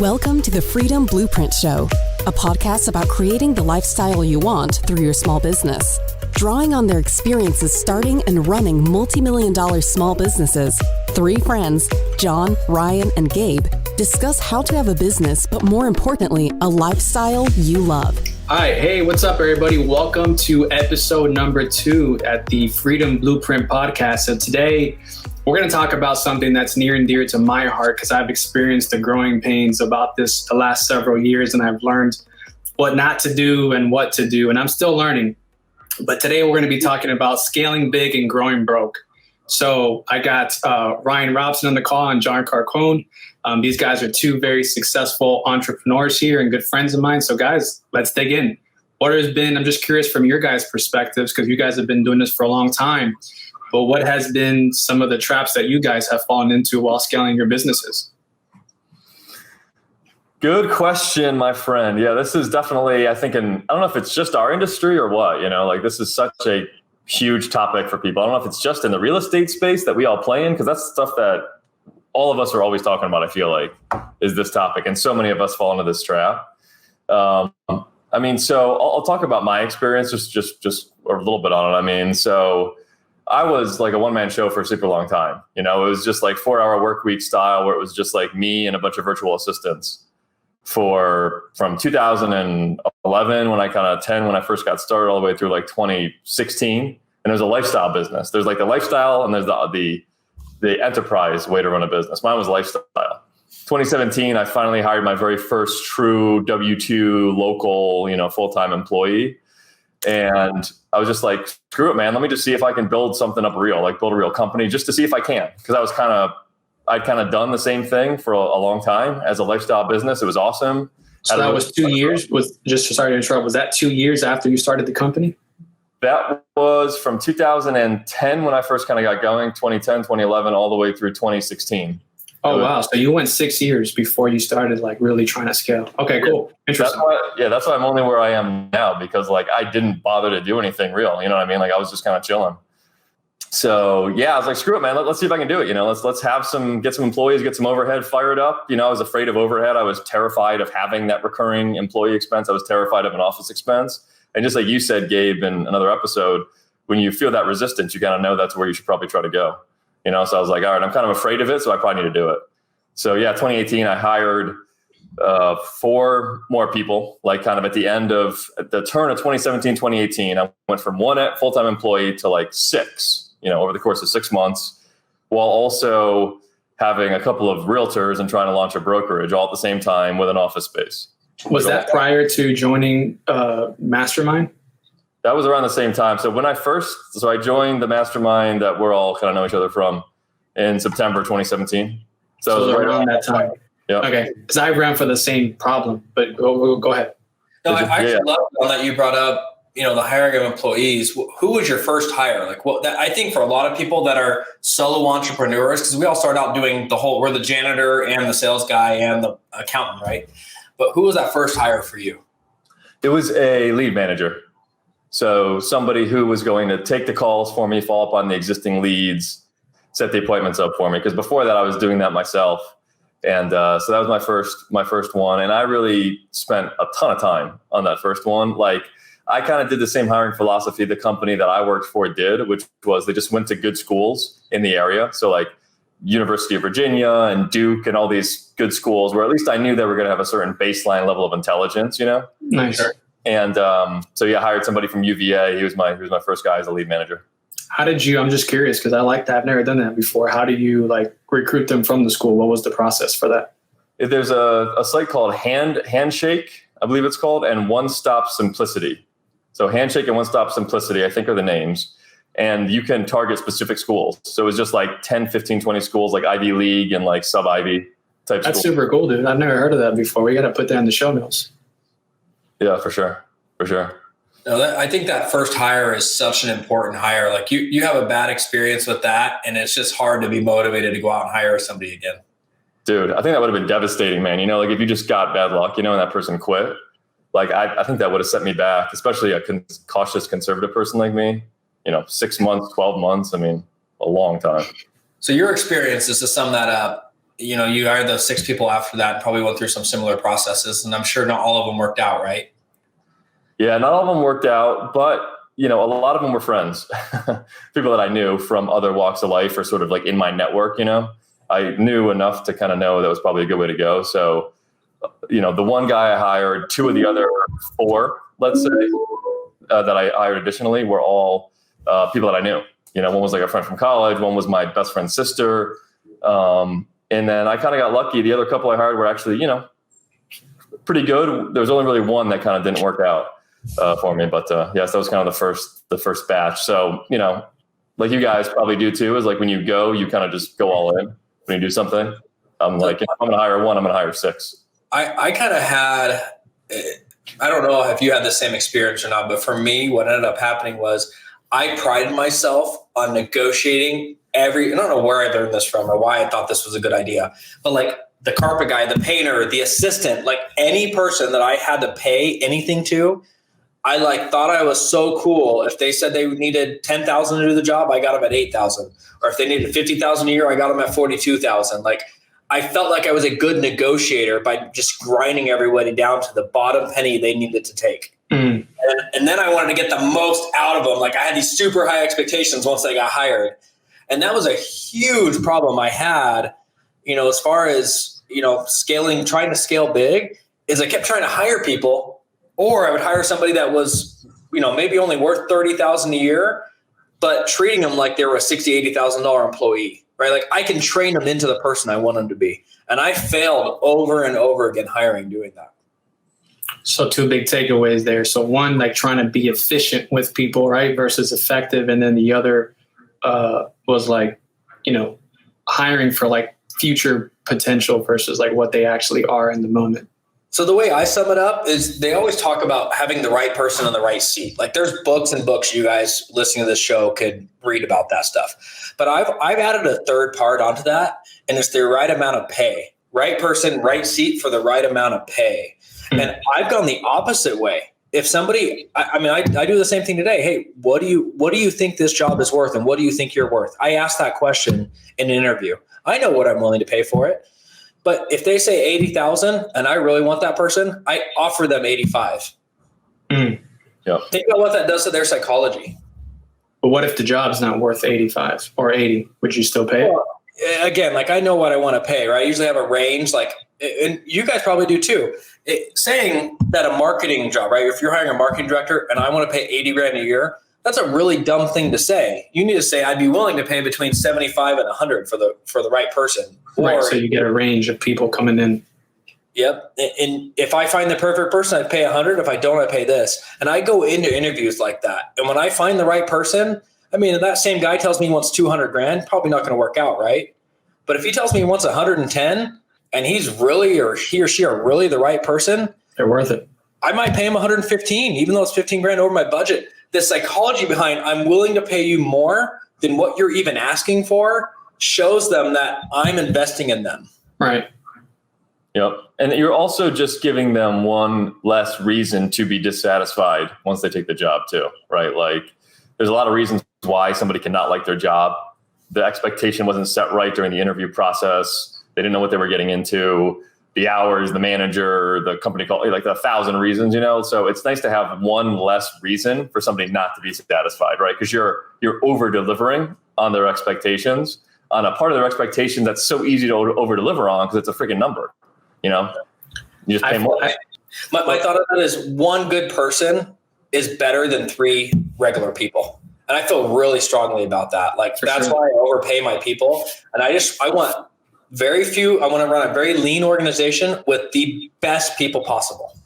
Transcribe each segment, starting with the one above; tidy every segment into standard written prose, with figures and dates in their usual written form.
Welcome to the Freedom Blueprint Show, a podcast about creating the lifestyle you want through your small business. Drawing on their experiences starting and running multi-million-dollar small businesses, three friends, Jon, Ryan, and Gabe, discuss how to have a business, but more importantly, a lifestyle you love. All right. Hey, what's up, everybody? Welcome to episode number 2 at the Freedom Blueprint podcast. So today, we're going to talk about something that's near and dear to my heart because I've experienced the growing pains about this the last several years, and I've learned what not to do and what to do, and I'm still learning. But today we're going to be talking about scaling big and growing broke. So I got Ryan Robson on the call and Jon Carcone. These guys are two very successful entrepreneurs here and good friends of mine. So guys, let's dig in. What has been, I'm just curious from your guys' perspectives, because you guys have been doing this for a long time, but what has been some of the traps that you guys have fallen into while scaling your businesses? Good question, my friend. Yeah, this is definitely, I think, I don't know if it's just our industry or what, this is such a huge topic for people. I don't know if it's just in the real estate space that we all play in, because that's stuff that all of us are always talking about, I feel like, is this topic. And so many of us fall into this trap. So I'll talk about my experience, just a little bit on it. So I was like a one-man show for a super long time. It was just like 4-hour work week style, where it was just like me and a bunch of virtual assistants from 2011 when I first got started all the way through like 2016. And it was a lifestyle business. There's like the lifestyle and there's the enterprise way to run a business. Mine was lifestyle. 2017, I finally hired my very first true W-2 local, full-time employee. And I was just like, screw it, man. Let me just see if I can build something up real, like build a real company just to see if I can. Because I'd kind of done the same thing for a long time as a lifestyle business. It was awesome. So that was 2 years? Sorry to interrupt. Was that 2 years after you started the company? That was from 2010 when I first kind of got going, 2010, 2011, all the way through 2016. Oh, wow. So you went 6 years before you started like really trying to scale. Okay, cool. Interesting. That's why I'm only where I am now, because like I didn't bother to do anything real. You know what I mean? Like I was just kind of chilling. So yeah, I was like, screw it, man. Let's see if I can do it. Let's get some employees, get some overhead fired up. I was afraid of overhead. I was terrified of having that recurring employee expense. I was terrified of an office expense. And just like you said, Gabe, in another episode, when you feel that resistance, you kind of know that's where you should probably try to go. So I was like, all right, I'm kind of afraid of it, so I probably need to do it. So yeah, 2018, I hired 4 more people, like kind of at the turn of 2017, 2018, I went from 1 full-time employee to like 6, over the course of 6 months, while also having a couple of realtors and trying to launch a brokerage all at the same time with an office space. Was that prior to joining Mastermind? That was around the same time. So I joined the Mastermind that we're all kind of know each other from in September 2017. So it was around that time. Yeah. Okay. Because I ran for the same problem, but go ahead. No, I actually love that you brought up, the hiring of employees. Who was your first hire? I think for a lot of people that are solo entrepreneurs, because we all start out doing we're the janitor and the sales guy and the accountant, right? But who was that first hire for you? It was a lead manager. So somebody who was going to take the calls for me, follow up on the existing leads, set the appointments up for me. Because before that, I was doing that myself. And so that was my first one. And I really spent a ton of time on that first one. Like I kind of did the same hiring philosophy the company that I worked for did, which was they just went to good schools in the area. So like University of Virginia and Duke and all these good schools where at least I knew they were going to have a certain baseline level of intelligence, Nice. And I hired somebody from UVA. He was my first guy as a lead manager. How did you, I'm just curious because I like that. I've never done that before. How do you like recruit them from the school? What was the process for that? There's a site called Handshake, I believe it's called, and One Stop Simplicity. So Handshake and One Stop Simplicity, I think are the names. And you can target specific schools. So it was just like 10, 15, 20 schools like Ivy League and like sub-Ivy type schools. That's super cool, dude. I've never heard of that before. We got to put that in the show notes. Yeah, for sure. No, I think that first hire is such an important hire. Like you have a bad experience with that, and it's just hard to be motivated to go out and hire somebody again. Dude, I think that would have been devastating, man. Like if you just got bad luck, and that person quit, like I think that would have set me back, especially a cautious conservative person like me. 6 months, 12 months. A long time. So your experience, just to sum that up, you hired those 6 people after that and probably went through some similar processes, and I'm sure not all of them worked out, right? Yeah, not all of them worked out, but a lot of them were friends, people that I knew from other walks of life or sort of like in my network. I knew enough to kind of know that was probably a good way to go. So, the one guy I hired, 2 of the other 4, let's say, that I hired additionally were all people that I knew. One was like a friend from college, one was my best friend's sister. And then I kind of got lucky. The other couple I hired were actually, pretty good. There was only really one that kind of didn't work out for me. But yes, that was kind of the first batch. So, like you guys probably do too, is like when you go, you kind of just go all in when you do something. I'm like, if I'm going to hire 1, I'm going to hire 6. I kind of had, I don't know if you had the same experience or not, but for me, what ended up happening was I prided myself on negotiating I don't know where I learned this from or why I thought this was a good idea, but like the carpet guy, the painter, the assistant, like any person that I had to pay anything to, I like thought I was so cool. If they said they needed 10,000 to do the job, I got them at 8,000. Or if they needed 50,000 a year, I got them at 42,000. Like I felt like I was a good negotiator by just grinding everybody down to the bottom penny they needed to take. And then I wanted to get the most out of them. Like I had these super high expectations once they got hired. And that was a huge problem I had, as far as, trying to scale big, is I kept trying to hire people, or I would hire somebody that was, maybe only worth 30,000 a year, but treating them like they were a $60,000, $80,000 employee, right? Like I can train them into the person I want them to be. And I failed over and over again doing that. So 2 big takeaways there. So one, like trying to be efficient with people, right, versus effective. And then the other was like, hiring for like future potential versus like what they actually are in the moment. So the way I sum it up is they always talk about having the right person in the right seat. Like there's books and books you guys listening to this show could read about that stuff. But I've added a third part onto that, and it's the right amount of pay. Right person, right seat for the right amount of pay. And I've gone the opposite way. If somebody, I do the same thing today. Hey, what do you think this job is worth, and what do you think you're worth? I ask that question in an interview. I know what I'm willing to pay for it. But if they say 80,000 and I really want that person, I offer them 85. Yep. Think about what that does to their psychology. But what if the job's not worth 85 or 80? Would you still pay it? Well, again, like I know what I want to pay, right? I usually have a range, like, and you guys probably do too. Saying that a marketing job, right? If you're hiring a marketing director and I want to pay 80 grand a year, that's a really dumb thing to say. You need to say, I'd be willing to pay between 75 and 100 for the right person. Right. So you get a range of people coming in. Yep. And if I find the perfect person, I'd pay 100. If I don't, I pay this. And I go into interviews like that. And when I find the right person, if that same guy tells me he wants 200 grand, probably not going to work out. Right. But if he tells me he wants 110 and he's really, or he or she are really the right person, they're worth it. I might pay him 115, even though it's 15 grand over my budget. The psychology behind I'm willing to pay you more than what you're even asking for shows them that I'm investing in them. Right. Yep. And you're also just giving them one less reason to be dissatisfied once they take the job too, right? Like there's a lot of reasons why somebody cannot like their job. The expectation wasn't set right during the interview process. They didn't know what they were getting into. The hours, the manager, the company call, like 1,000 reasons, So it's nice to have one less reason for somebody not to be satisfied, right? Because you're over delivering on their expectations, on a part of their expectation that's so easy to over deliver on because it's a freaking number, You just pay more. My thought of that is one good person is better than 3 regular people. And I feel really strongly about that. That's why I overpay my people. And I want very few. I want to run a very lean organization with the best people possible.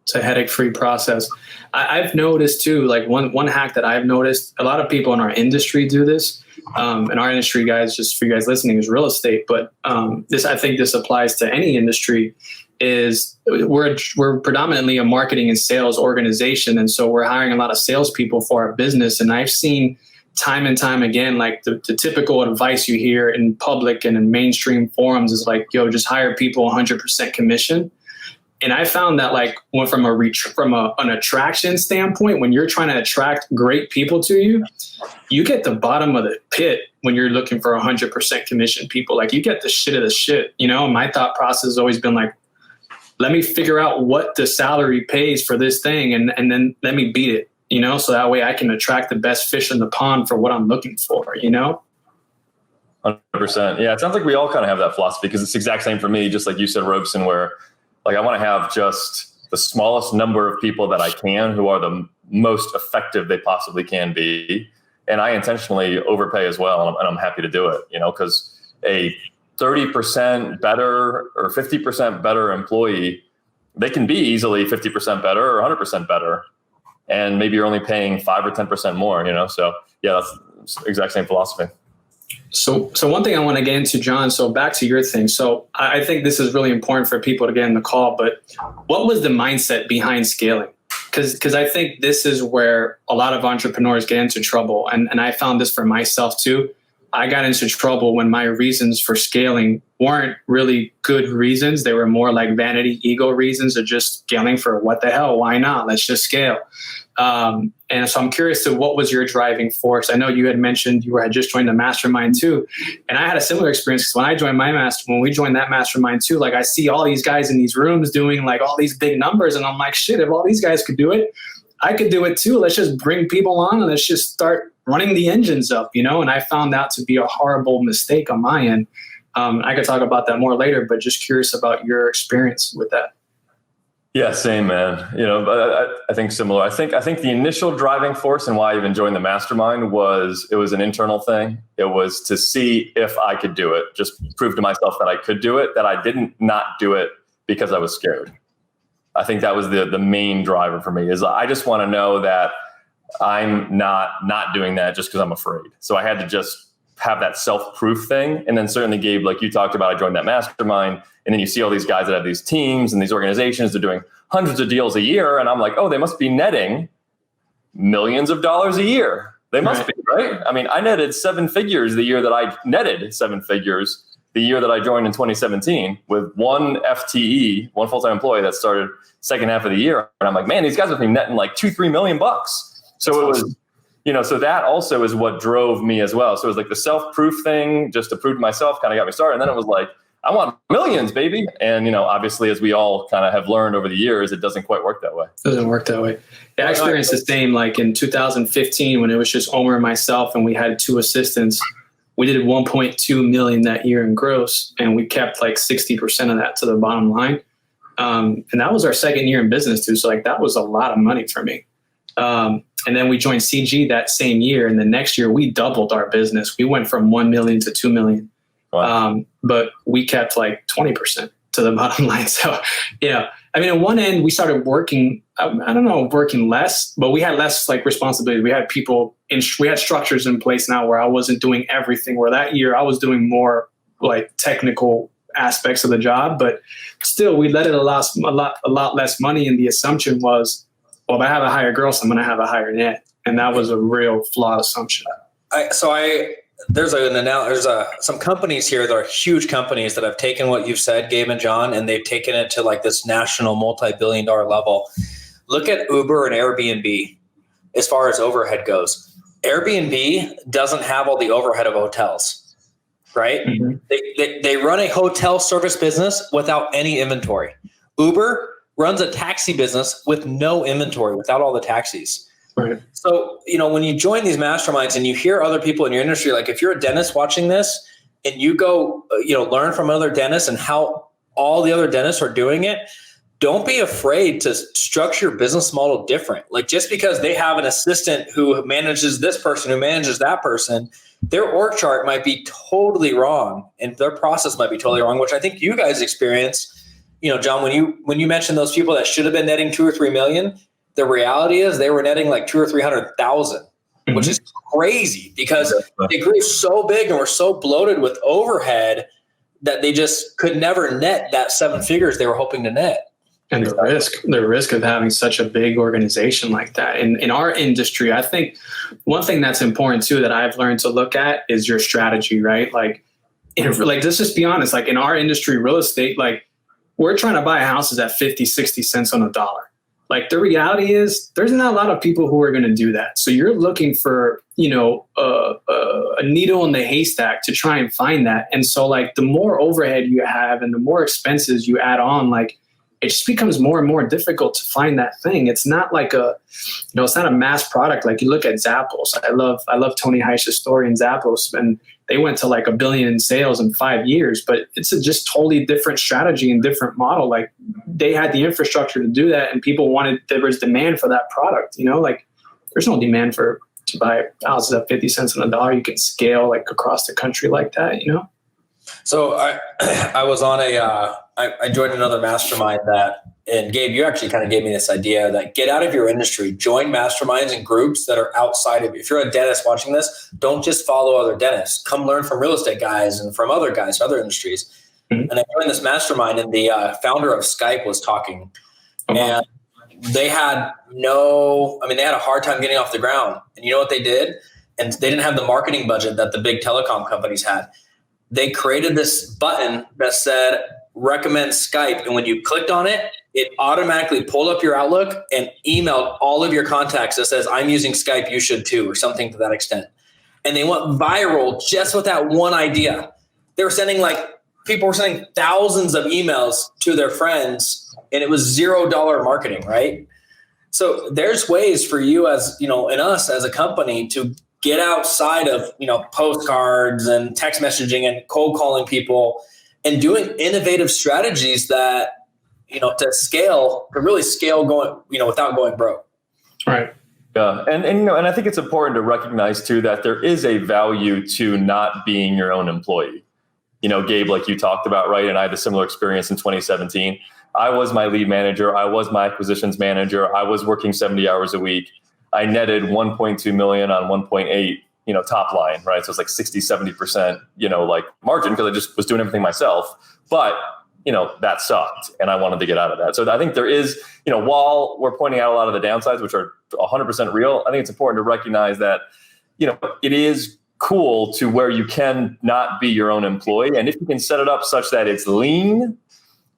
It's a headache-free process. I've noticed too, like one hack that I've noticed, a lot of people in our industry do this. And our industry, guys, just for you guys listening, is real estate. But I think this applies to any industry. Is we're predominantly a marketing and sales organization, and so we're hiring a lot of salespeople for our business. And I've seen time and time again, like the typical advice you hear in public and in mainstream forums is like, yo, just hire people 100% commission. And I found that like from an attraction standpoint, when you're trying to attract great people to you, you get the bottom of the pit when you're looking for 100% commission people. Like you get the shit of the shit, you know. My thought process has always been like, let me figure out what the salary pays for this thing, and then let me beat it, you know, so that way I can attract the best fish in the pond for what I'm looking for, you know. 100%. Yeah, it sounds like we all kind of have that philosophy, because it's the exact same for me, just like you said, Robeson, where like I want to have just the smallest number of people that I can who are the most effective they possibly can be. And I intentionally overpay as well. And I'm happy to do it, you know, because a 30% better or 50% better employee, they can be easily 50% better or 100% better. And maybe you're only paying 5 or 10% more, you know? So yeah, that's the exact same philosophy. So one thing I want to get into, John, so back to your thing. So I think this is really important for people to get in the call, but what was the mindset behind scaling? Because I think this is where a lot of entrepreneurs get into trouble. And I found this for myself too. I got into trouble when my reasons for scaling weren't really good reasons. They were more like vanity, ego reasons of just scaling for what the hell, why not? Let's just scale. And so I'm curious to what was your driving force? I know you had mentioned you had just joined the mastermind too. And I had a similar experience because when I joined when we joined that mastermind too, like I see all these guys in these rooms doing like all these big numbers. And I'm like, shit, if all these guys could do it, I could do it too. Let's just bring people on and let's just start running the engines up, you know? And I found that to be a horrible mistake on my end. I could talk about that more later, but just curious about your experience with that. Yeah, same, man. You know, I think similar. I think the initial driving force and why I even joined the mastermind was it was an internal thing. It was to see if I could do it, just prove to myself that I could do it, that I didn't not do it because I was scared. I think that was the main driver for me, is I just want to know that I'm not doing that just because I'm afraid. So I had to just have that self-proof thing. And then certainly, Gabe, like you talked about, I joined that mastermind, and then you see all these guys that have these teams and these organizations, they're doing hundreds of deals a year. And I'm like, oh, they must be netting millions of dollars a year. They must be, right? I mean, I netted 7 figures the year that I netted 7 figures the year that I joined in 2017 with one FTE, one full-time employee that started second half of the year. And I'm like, man, these guys must be netting like $2-3 million bucks. So it was, you know, so that also is what drove me as well. So it was like the self-proof thing, just to prove to myself, kind of got me started. And then it was like, I want millions, baby. And, you know, obviously, as we all kind of have learned over the years, it doesn't quite work that way. It doesn't work that way. Yeah, I experienced the same, like in 2015, when it was just Omer and myself, and we had 2 assistants. We did 1.2 million that year in gross, and we kept like 60% of that to the bottom line. And that was our second year in business too. So like, that was a lot of money for me. And then we joined CG that same year. And the next year we doubled our business. We went from 1 million to 2 million. Wow. But we kept like 20% to the bottom line. So, yeah, I mean, on one end we started working, working less, but we had less like responsibility. We had we had structures in place now where I wasn't doing everything, where that year I was doing more like technical aspects of the job, but still we let it a lot less money. And the assumption was, well, if I have a higher gross, I'm going to have a higher net. And that was a real flawed assumption. There's some companies here that are huge companies that have taken what you've said, Gabe and John, and they've taken it to like this national multi-billion-dollar level. Look at Uber and Airbnb as far as overhead goes. Airbnb doesn't have all the overhead of hotels, right? Mm-hmm. They run a hotel service business without any inventory. Uber runs a taxi business with no inventory, without all the taxis. Right. So, you know, when you join these masterminds and you hear other people in your industry, like if you're a dentist watching this and you go, learn from other dentists and how all the other dentists are doing it, don't be afraid to structure your business model different. Like just because they have an assistant who manages this person, who manages that person, their org chart might be totally wrong and their process might be totally wrong, which I think you guys experience. You know, John, when you mentioned those people that should have been netting 2 or 3 million, the reality is they were netting like 200,000 or 300,000, which is crazy because they grew so big and were so bloated with overhead that they just could never net that 7 figures they were hoping to net. And the risk of having such a big organization like that in our industry, I think one thing that's important too that I've learned to look at is your strategy, right? Like let's just be honest. Like in our industry, real estate, like we're trying to buy houses at 50, 60 cents on the dollar. Like the reality is there's not a lot of people who are going to do that. So you're looking for, a needle in the haystack to try and find that. And so like the more overhead you have and the more expenses you add on, like it just becomes more and more difficult to find that thing. It's not like it's not a mass product. Like you look at Zappos. I love Tony Heisch's story in Zappos, and they went to like $1 billion in sales in 5 years, but it's a just totally different strategy and different model. Like they had the infrastructure to do that, and there was demand for that product, like there's no demand to buy houses at 50 cents on the dollar. You can scale like across the country like that, So I was on I joined another mastermind and Gabe, you actually kind of gave me this idea that get out of your industry, join masterminds and groups that are outside of you. If you're a dentist watching this, don't just follow other dentists. Come learn from real estate guys and from other guys, other industries. Mm-hmm. And I joined this mastermind, and the founder of Skype was talking. And they had they had a hard time getting off the ground. And you know what they did? And they didn't have the marketing budget that the big telecom companies had. They created this button that said, recommend Skype. And when you clicked on it, it automatically pulled up your Outlook and emailed all of your contacts that says, I'm using Skype, you should too, or something to that extent. And they went viral just with that one idea. They were people were sending thousands of emails to their friends, and it was $0 marketing, right? So there's ways for you as, and us as a company to get outside of, postcards and text messaging and cold calling people and doing innovative strategies that, to really scale going, without going broke. Right. Yeah. And I think it's important to recognize too, that there is a value to not being your own employee. Gabe, like you talked about, right? And I had a similar experience in 2017. I was my lead manager. I was my acquisitions manager. I was working 70 hours a week. I netted 1.2 million on 1.8, top line, right? So it's like 60, 70%, like margin, because I just was doing everything myself. But, that sucked, and I wanted to get out of that. So I think there is, while we're pointing out a lot of the downsides, which are 100% real, I think it's important to recognize that, it is cool to where you can not be your own employee. And if you can set it up such that it's lean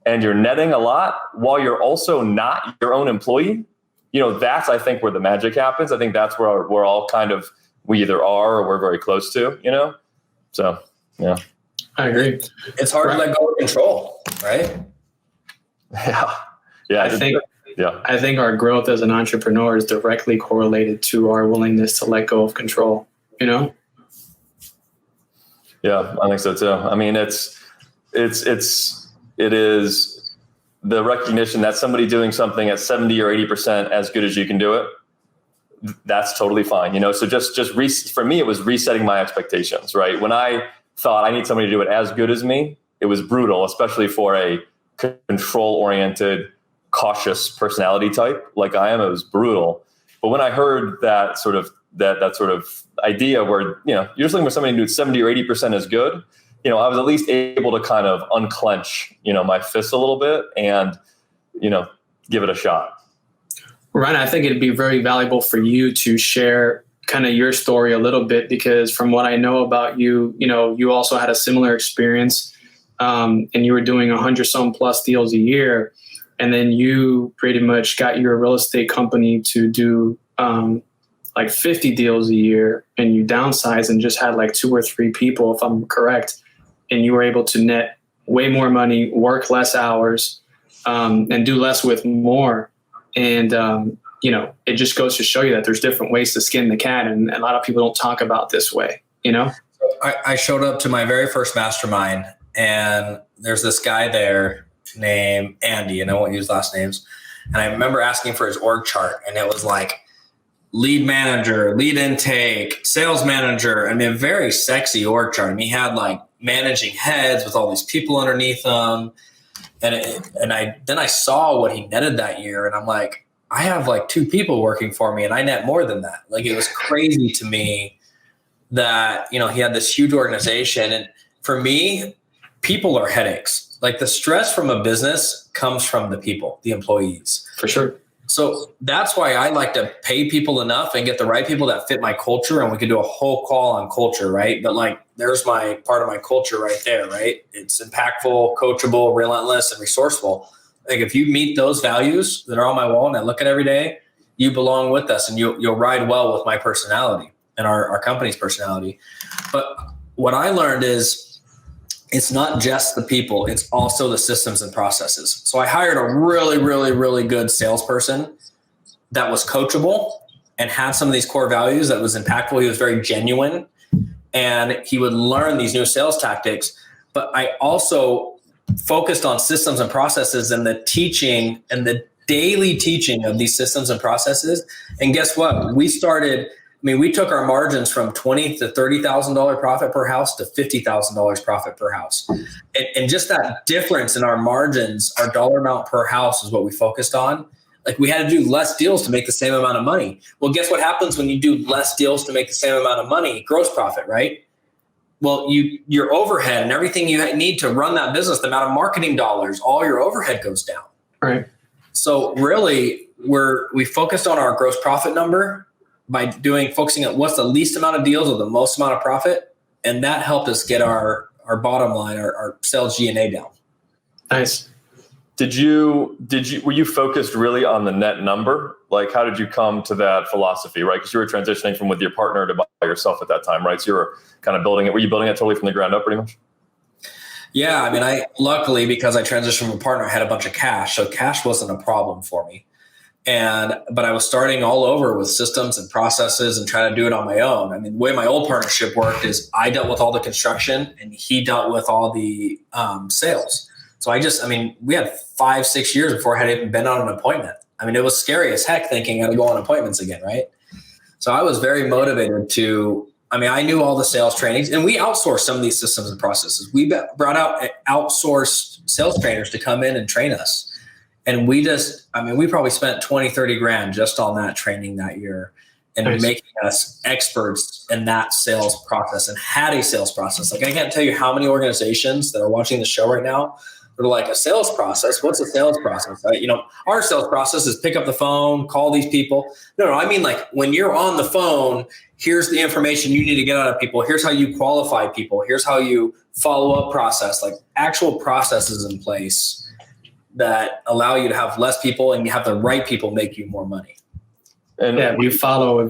and you're netting a lot while you're also not your own employee, that's, I think, where the magic happens. I think that's where we're all we either are or we're very close to, So, yeah. I agree. It's hard to let go of control, right? Yeah. Yeah. I think our growth as an entrepreneur is directly correlated to our willingness to let go of control, Yeah, I think so too. I mean, it is the recognition that somebody doing something at 70 or 80% as good as you can do it. That's totally fine. So for me, it was resetting my expectations, right? When I thought I need somebody to do it as good as me, it was brutal, especially for a control-oriented, cautious personality type like I am. It was brutal. But when I heard that sort of idea where, you're just looking for somebody to do 70 or 80% as good, I was at least able to kind of unclench, my fists a little bit and, give it a shot. Ryan, I think it'd be very valuable for you to share kind of your story a little bit, because from what I know about you, you also had a similar experience, and you were doing 100 some plus deals a year. And then you pretty much got your real estate company to do like 50 deals a year, and you downsized and just had like 2 or 3 people, if I'm correct. And you were able to net way more money, work less hours, and do less with more. And, it just goes to show you that there's different ways to skin the cat. And a lot of people don't talk about this way, I showed up to my very first mastermind, and there's this guy there named Andy, and I won't use last names. And I remember asking for his org chart, and it was like lead manager, lead intake, sales manager. I mean, a very sexy org chart. I mean, he had like managing heads with all these people underneath them. And I saw what he netted that year, and I'm like, I have like 2 people working for me, and I net more than that. Like, it was crazy to me that, he had this huge organization. And for me, people are headaches. Like, the stress from a business comes from the people, the employees. For sure. So that's why I like to pay people enough and get the right people that fit my culture. And we can do a whole call on culture, right? But like, there's my part of my culture right there, right? It's impactful, coachable, relentless, and resourceful. Like if you meet those values that are on my wall and I look at every day, you belong with us and you'll ride well with my personality and our company's personality. But what I learned is it's not just the people, it's also the systems and processes. So I hired a really, really, really good salesperson that was coachable and had some of these core values that was impactful. He was very genuine and he would learn these new sales tactics. But I also focused on systems and processes and the teaching and the daily teaching of these systems and processes. And guess what? We took our margins from $20,000 to $30,000 profit per house to $50,000 profit per house. And just that difference in our margins, our dollar amount per house is what we focused on. Like we had to do less deals to make the same amount of money. Well, guess what happens when you do less deals to make the same amount of money? Gross profit, right? Well, your overhead and everything you need to run that business, the amount of marketing dollars, all your overhead goes down. Right. So really we focused on our gross profit number by focusing on what's the least amount of deals or the most amount of profit. And that helped us get our bottom line, our sales G&A down. Nice. Were you focused really on the net number? Like, how did you come to that philosophy, right? Because you were transitioning from with your partner to by yourself at that time, right? So you were kind of were you building it totally from the ground up pretty much? Yeah. I mean, luckily, because I transitioned from a partner, I had a bunch of cash. So cash wasn't a problem for me. But I was starting all over with systems and processes and trying to do it on my own. I mean, the way my old partnership worked is I dealt with all the construction and he dealt with all the sales. So we had 5-6 years before I had even been on an appointment. I mean, it was scary as heck thinking I'd go on appointments again, right? So I was very motivated I knew all the sales trainings and we outsourced some of these systems and processes. We brought out outsourced sales trainers to come in and train us. And we probably spent 20, 30 grand just on that training that year and making us experts in that sales process and had a sales process. Like I can't tell you how many organizations that are watching the show right now, they're like, a sales process? What's a sales process? Right? Our sales process is pick up the phone, call these people. No, I mean like when you're on the phone, here's the information you need to get out of people. Here's how you qualify people. Here's how you follow up process, like actual processes in place that allow you to have less people and you have the right people make you more money. And yeah, if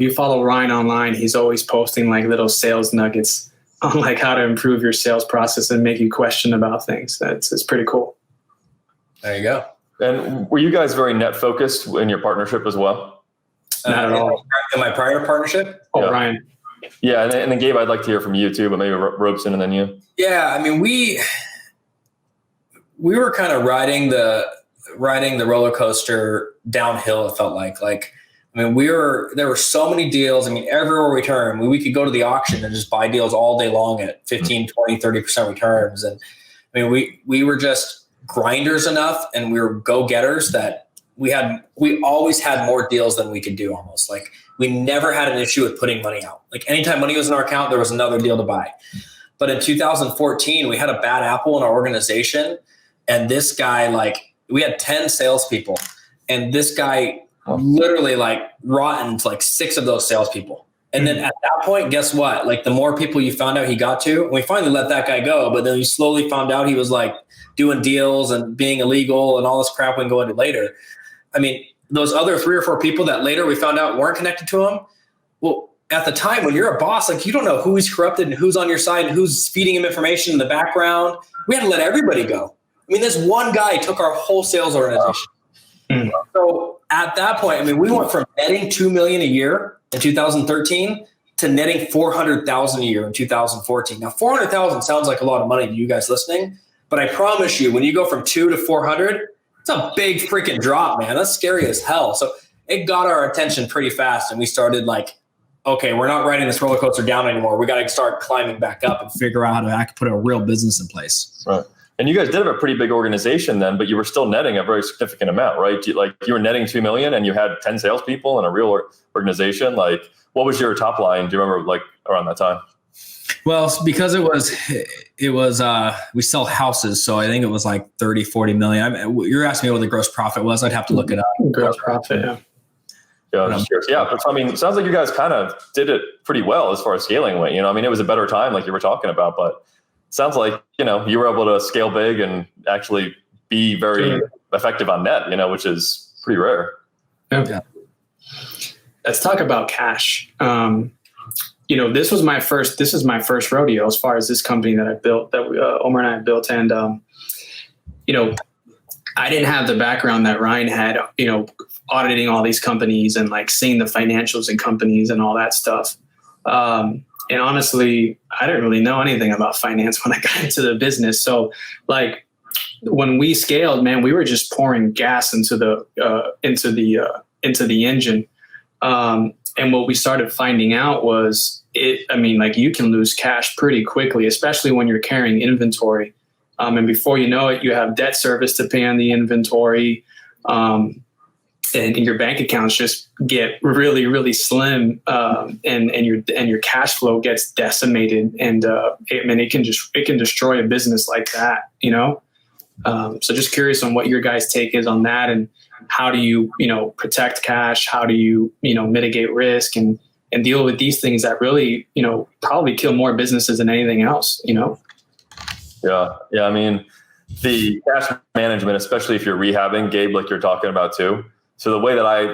you follow Ryan online, he's always posting like little sales nuggets on like how to improve your sales process and make you question about things. It's pretty cool. There you go. And were you guys very net focused in your partnership as well? Not at all. In my prior partnership? Oh, yeah. Ryan. Yeah. And then Gabe, I'd like to hear from you too, but maybe Robeson and then you. Yeah. I mean, we were kind of riding the roller coaster downhill. It felt like, there were so many deals. I mean, everywhere we turn, we could go to the auction and just buy deals all day long at 15, 20, 30% returns. And I mean, we were just grinders enough and we were go-getters that we always had more deals than we could do almost. Like we never had an issue with putting money out. Like anytime money was in our account, there was another deal to buy. But in 2014, we had a bad apple in our organization. And this guy, we had 10 salespeople and this guy literally rotten to 6 of those salespeople. And then at that point, guess what? The more people you found out he got to, and we finally let that guy go, but then you slowly found out he was doing deals and being illegal and all this crap we can go into later. I mean, those other 3 or 4 people that later we found out weren't connected to him. Well, at the time when you're a boss, you don't know who's corrupted and who's on your side and who's feeding him information in the background. We had to let everybody go. I mean, this one guy took our whole sales organization. So at that point, we went from netting $2 million a year in 2013 to netting $400,000 a year in 2014. Now, $400,000 sounds like a lot of money to you guys listening, but I promise you, when you go from 2 to 400, it's a big freaking drop, man. That's scary as hell. So it got our attention pretty fast, and we started okay, we're not riding this roller coaster down anymore. We got to start climbing back up and figure out how to put a real business in place. Right. And you guys did have a pretty big organization then, but you were still netting a very significant amount, right? You were netting $2 million and you had 10 salespeople and a real organization. What was your top line? Do you remember around that time? Well, because we sell houses. So I think it was like 30, 40 million. You're asking me what the gross profit was. I'd have to look it up. Gross profit. Yeah. Yeah. But I mean, it sounds like you guys kind of did it pretty well as far as scaling went. You know, I mean, it was a better time like you were talking about, but it sounds like, you know, you were able to scale big and actually be very effective on net, you know, which is pretty rare. Yeah. Let's talk about cash. You know, this is my first rodeo as far as this company that I built, that Omar and I built. And, you know, I didn't have the background that Ryan had, you know, auditing all these companies and like seeing the financials in companies and all that stuff. And honestly, I didn't really know anything about finance when I got into the business. So like when we scaled, man, we were just pouring gas into the engine. And what we started finding out was you can lose cash pretty quickly, especially when you're carrying inventory. And before you know it, you have debt service to pay on the inventory. And your bank accounts just get really, really slim. And your cash flow gets decimated. And it can destroy a business like that, you know? So just curious on what your guys' take is on that, and how do you, you know, protect cash? How do you, you know, mitigate risk and deal with these things that really, you know, probably kill more businesses than anything else, you know? Yeah. I mean, the cash management, especially if you're rehabbing, Gabe, like you're talking about too. So the way that I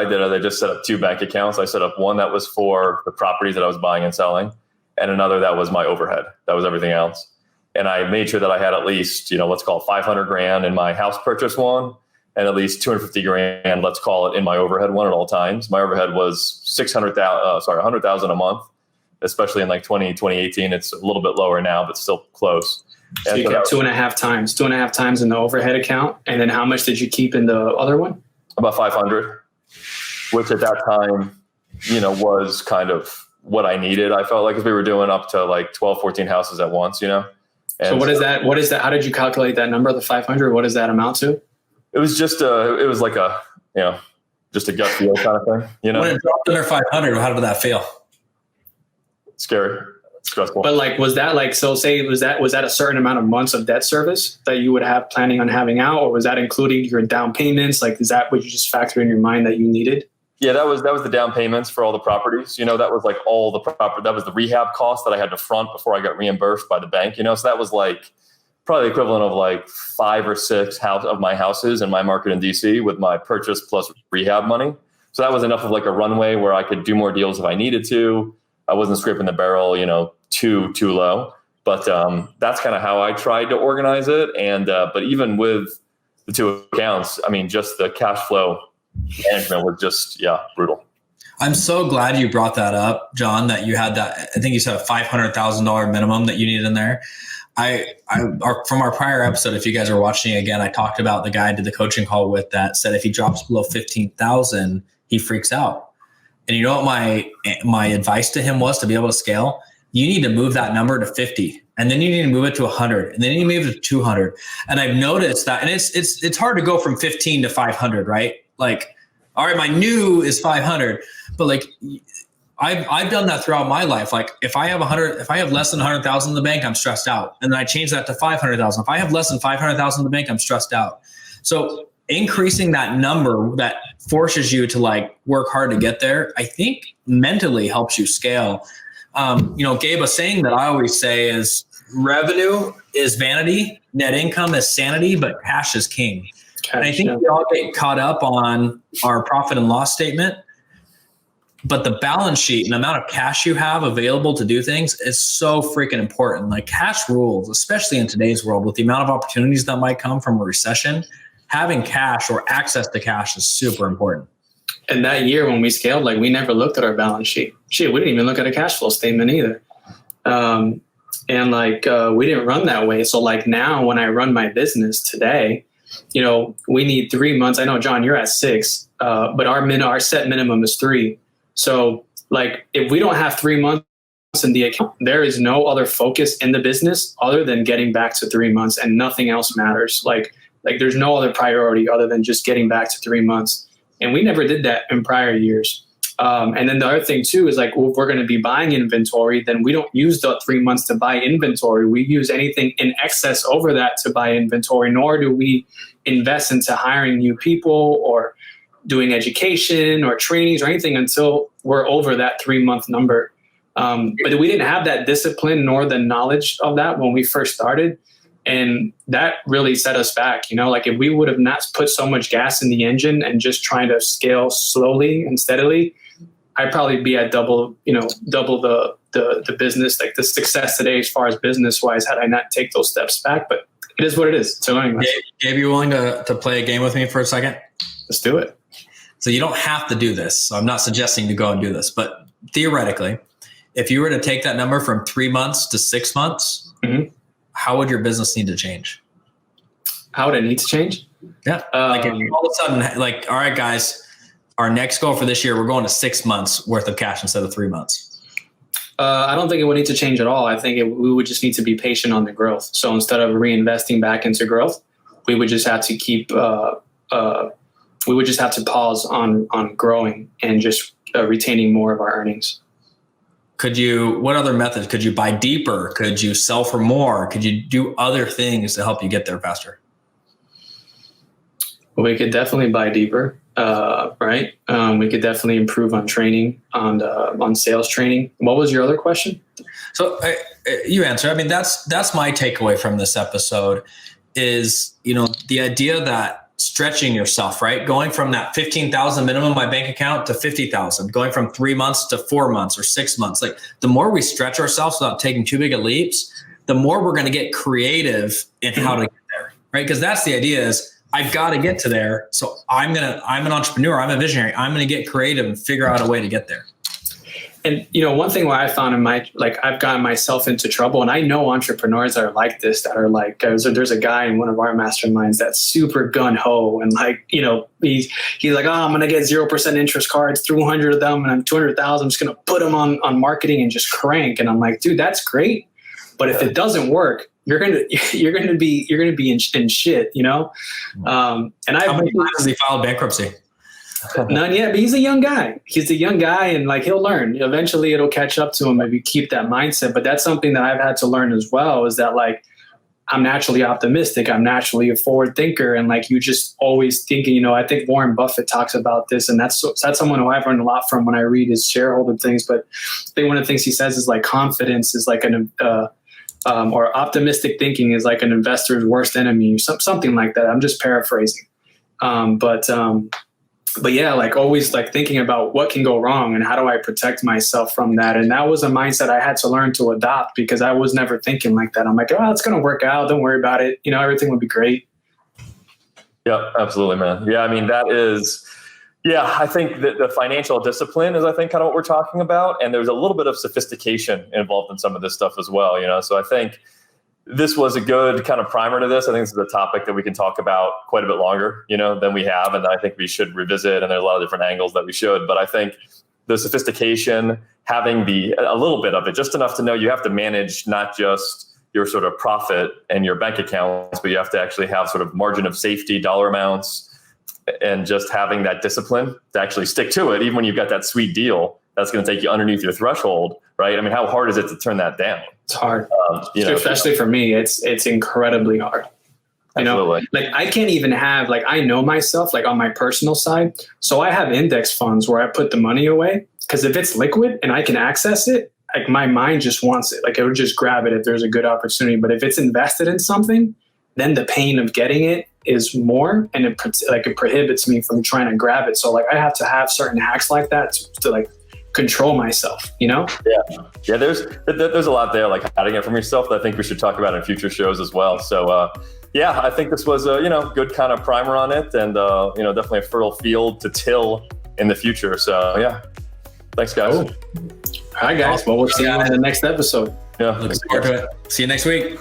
did it, I just set up 2 bank accounts. I set up one that was for the properties that I was buying and selling, and another that was my overhead. That was everything else. And I made sure that I had at least, you know, let's call it 500 grand in my house purchase one, and at least 250 grand, let's call it, in my overhead one at all times. My overhead was $100,000 a month, especially in like 2018. It's a little bit lower now, but still close. So you kept 2.5 times in the overhead account. And then how much did you keep in the other one? About 500, which at that time, you know, was kind of what I needed. I felt like, because we were doing up to like 12, 14 houses at once, you know? And so what is that? How did you calculate that number, the 500? What does that amount to? It was just it was like a, you know, just a gut feel kind of thing, you know? When it dropped under 500, how did that feel? Scary, stressful. But like, was that like, so say, was that a certain amount of months of debt service that you would have planning on having out, or was that including your down payments? Like, is that what you just factor in your mind that you needed? Yeah, that was the down payments for all the properties. You know, that was like all the property. That was the rehab cost that I had to front before I got reimbursed by the bank. You know, so that was like probably the equivalent of like 5 or 6 of my houses in my market in DC with my purchase plus rehab money. So that was enough of like a runway where I could do more deals if I needed to. I wasn't scraping the barrel, you know, too low. But that's kind of how I tried to organize it. And but even with the 2 accounts, I mean, just the cash flow management was just, brutal. I'm so glad you brought that up, Jon, that you had that. I think you said a $500,000 minimum that you needed in there. From our prior episode, if you guys are watching again, I talked about the guy I did the coaching call with that said if he drops below 15,000, he freaks out. And you know what my advice to him was to be able to scale? You need to move that number to 50, and then you need to move it to 100, and then you move it to 200. And I've noticed that, and it's hard to go from 15 to 500, right? Like, all right, my new is 500, but like I've done that throughout my life. Like if I have less than 100,000 in the bank, I'm stressed out. And then I change that to 500,000. If I have less than 500,000 in the bank, I'm stressed out. So increasing that number that forces you to like work hard to get there, I think mentally helps you scale. You know, Gabe, a saying that I always say is revenue is vanity, net income is sanity, but cash is king. And I think we all get caught up on our profit and loss statement, but the balance sheet and the amount of cash you have available to do things is so freaking important. Like cash rules, especially in today's world with the amount of opportunities that might come from a recession. Having cash or access to cash is super important. And that year when we scaled, like we never looked at our balance sheet. Shit, we didn't even look at a cash flow statement either. And like we didn't run that way. So like now when I run my business today, you know, we need 3 months. I know, Jon, you're at 6, but our set minimum is 3. So like if we don't have 3 months in the account, there is no other focus in the business other than getting back to 3 months, and nothing else matters. Like there's no other priority other than just getting back to 3 months. And we never did that in prior years. And then the other thing too is like, well, if we're going to be buying inventory, then we don't use the 3 months to buy inventory. We use anything in excess over that to buy inventory, nor do we invest into hiring new people or doing education or trainings or anything until we're over that 3 month number. But we didn't have that discipline nor the knowledge of that when we first started. And that really set us back, like if we would have not put so much gas in the engine and just trying to scale slowly and steadily, I'd probably be at double the business, like the success today as far as business wise, had I not take those steps back. But it is what it is. It's a learning lesson. Gabe, you willing to play a game with me for a second? Let's do it. So you don't have to do this. So I'm not suggesting to go and do this, but theoretically, if you were to take that number from 3 months to 6 months, mm-hmm. how would your business need to change? How would it need to change? Yeah. Like if you all of a sudden, like, all right, guys, our next goal for this year, we're going to 6 months worth of cash instead of 3 months. I don't think it would need to change at all. I think we would just need to be patient on the growth. So instead of reinvesting back into growth, we would just have to we would just have to pause on growing and just retaining more of our earnings. What other methods? Could you buy deeper? Could you sell for more? Could you do other things to help you get there faster? We could definitely buy deeper, right? We could definitely improve on training, on sales training. What was your other question? So you answer. I mean, that's my takeaway from this episode is, the idea that stretching yourself, right? Going from that 15,000 minimum in my bank account to 50,000, going from 3 months to 4 months or 6 months. Like the more we stretch ourselves without taking too big of leaps, the more we're going to get creative in how to get there, right? Because that's the idea is I've got to get to there. So I'm an entrepreneur. I'm a visionary. I'm going to get creative and figure out a way to get there. And, one thing where I found I've gotten myself into trouble, and I know entrepreneurs that are like this, that are like, there's a guy in one of our masterminds that's super gun ho. And he's like, oh, I'm going to get 0% interest cards, 300 of them, and I'm 200,000. I'm just going to put them on marketing and just crank. And I'm like, dude, that's great. But if it doesn't work, you're going to be in shit, And how many times has he filed bankruptcy? None yet, but he's a young guy. And he'll learn. Eventually it'll catch up to him if you keep that mindset. But that's something that I've had to learn as well, is that I'm naturally optimistic. I'm naturally a forward thinker. And you just always thinking, I think Warren Buffett talks about this, and that's someone who I've learned a lot from when I read his shareholder things. But I think one of the things he says is confidence is or optimistic thinking is like an investor's worst enemy, something like that. I'm just paraphrasing. But yeah, always thinking about what can go wrong and how do I protect myself from that. And that was a mindset I had to learn to adopt, because I was never thinking like that. I'm like, oh, it's going to work out. Don't worry about it. Everything would be great. Yeah, absolutely, man. Yeah. I mean, I think that the financial discipline is, I think, kind of what we're talking about. And there's a little bit of sophistication involved in some of this stuff as well. So I think this was a good kind of primer to this. I think this is a topic that we can talk about quite a bit longer, than we have. And I think we should revisit, and there's a lot of different angles that we should. But I think the sophistication, having a little bit of it, just enough to know you have to manage not just your sort of profit and your bank accounts, but you have to actually have sort of margin of safety, dollar amounts, and just having that discipline to actually stick to it, even when you've got that sweet deal that's going to take you underneath your threshold, right? I mean, how hard is it to turn that down? It's hard, especially for me. It's incredibly hard. Absolutely. I can't even have, I know myself, on my personal side. So I have index funds where I put the money away, because if it's liquid and I can access it, my mind just wants it. It would just grab it if there's a good opportunity. But if it's invested in something, then the pain of getting it is more, and it prohibits me from trying to grab it. So I have to have certain hacks like that to control myself, Yeah. There's a lot there, hiding it from yourself, that I think we should talk about in future shows as well. So, I think this was a, good kind of primer on it, and, definitely a fertile field to till in the future. So thanks guys. Cool. All right, guys. Well, we'll see you in the next episode. Yeah. Looking forward to it. See you next week.